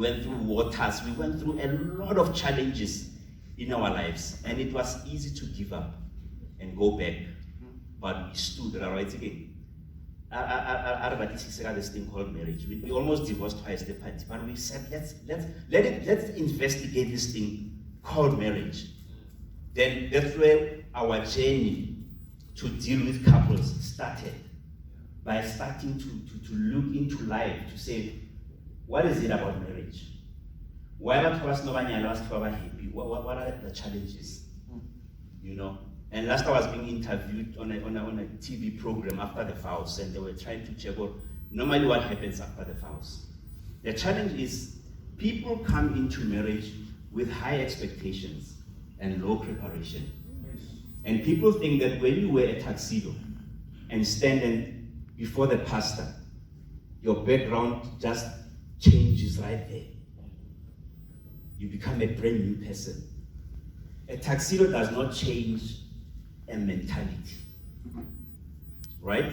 went through waters, we went through a lot of challenges in our lives, and it was easy to give up and go back, but we stood right again. This thing called marriage. We almost divorced twice the party, but we said let's investigate this thing called marriage. Then that's where our journey to deal with couples started, by starting to look into life, to say, what is it about marriage? Why are happy? What are the challenges? You know? And last I was being interviewed on a TV program after the vows, and they were trying to check out normally what happens after the vows. The challenge is people come into marriage with high expectations and low preparation. And people think that when you wear a tuxedo and stand before the pastor, your background just changes right there. You become a brand new person. A tuxedo does not change a mentality, right?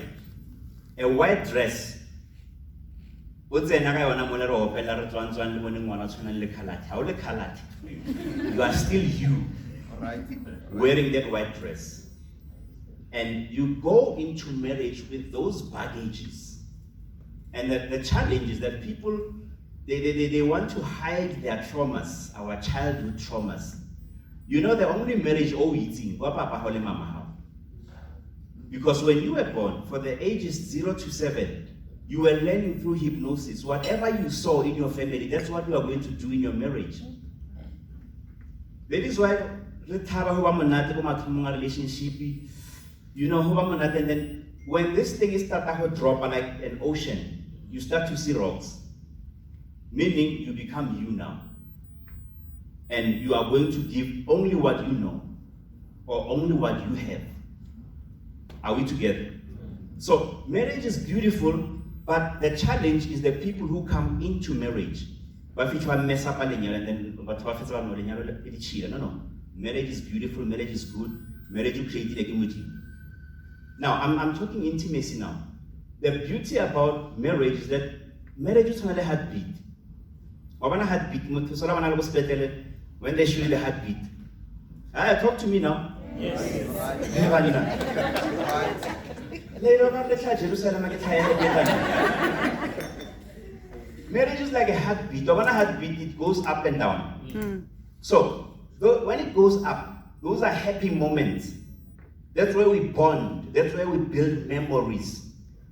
A white dress, you are still you, wearing that white dress. And you go into marriage with those baggages. And the challenge is that people, they want to hide their traumas, our childhood traumas. You know, the only marriage eating, because when you were born, for the ages 0 to 7, you were learning through hypnosis. Whatever you saw in your family, that's what you are going to do in your marriage. That is why relationship, you know, and then when this thing is starting to drop like an ocean, you start to see rocks, meaning you become you now. And you are going to give only what you know, or only what you have. Are we together? So marriage is beautiful, but the challenge is the people who come into marriage. But if you mess up and then no. Marriage is beautiful, marriage is good, marriage you created a community. Now I'm talking intimacy now. The beauty about marriage is that marriage is not a heartbeat. When they show you the heartbeat. Talk to me now. Yes. Marriage is like a heartbeat. When a heartbeat, it goes up and down. So when it goes up, those are happy moments. That's where we bond. That's where we build memories.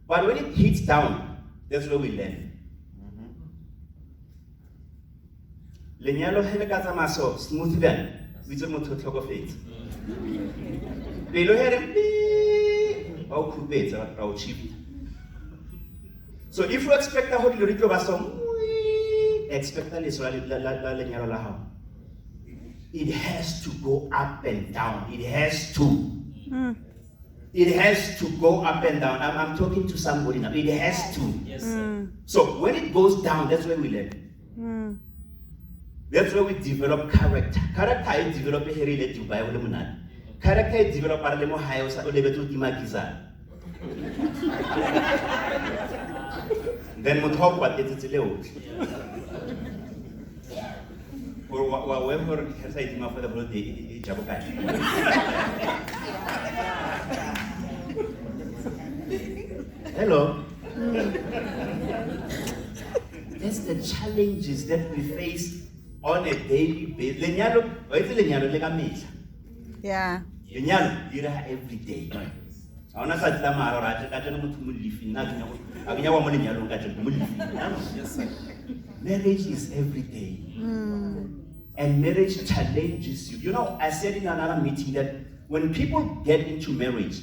But when it hits down, that's where we learn. Lenyalo helekatsa maso smooth then with the motor talk of it. So if you expect a whole little basom, expect a lenyalo. It has to go up and down. It has to. It has to go up and down. I'm talking to somebody now. It has to. Yes. So when it goes down, that's where we learn. That's where we develop character. Character is developed here in Dubai. Character is developed in the high or the Then we talk about it. Or whatever has I for the whole day. Hello. That's the challenges that we face on a daily basis. Yeah. Every day. Marriage is every day. And marriage challenges you. You know, I said in another meeting that when people get into marriage,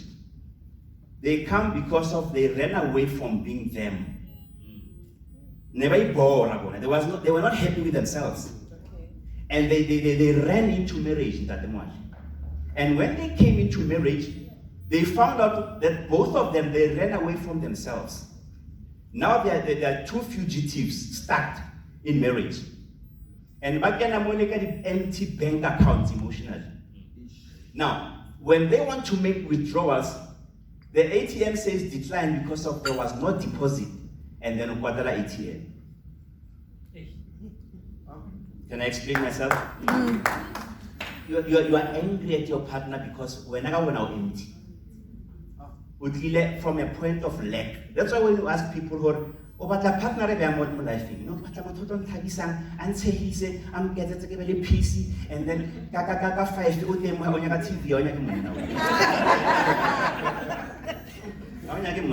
they come because of they ran away from being them. They were not happy with themselves. And they ran into marriage in that much. And when they came into marriage, they found out that both of them, they ran away from themselves. Now there are two fugitives stuck in marriage. And back then I'm only getting empty bank accounts emotionally. Now, when they want to make withdrawals, the ATM says decline because of there was no deposit, and then Kwadala ATM. Can I explain myself? You are angry at your partner because when I go now empty, from a point of lack. That's why when you ask people who are, oh, but the partner is more life, you know, but I'm not tagisang, and say he say, I'm getting to give a PC, and then kaka 5 you them on your TV on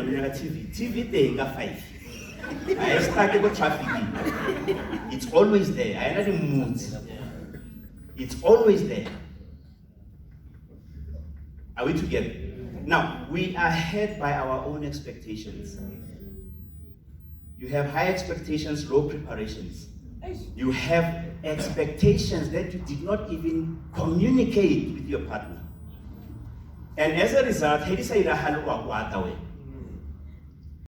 your TV they got 5. I started with traffic. It's always there. I had a mood. It's always there. Are we together? Now, we are held by our own expectations. You have high expectations, low preparations. You have expectations that you did not even communicate with your partner. And as a result,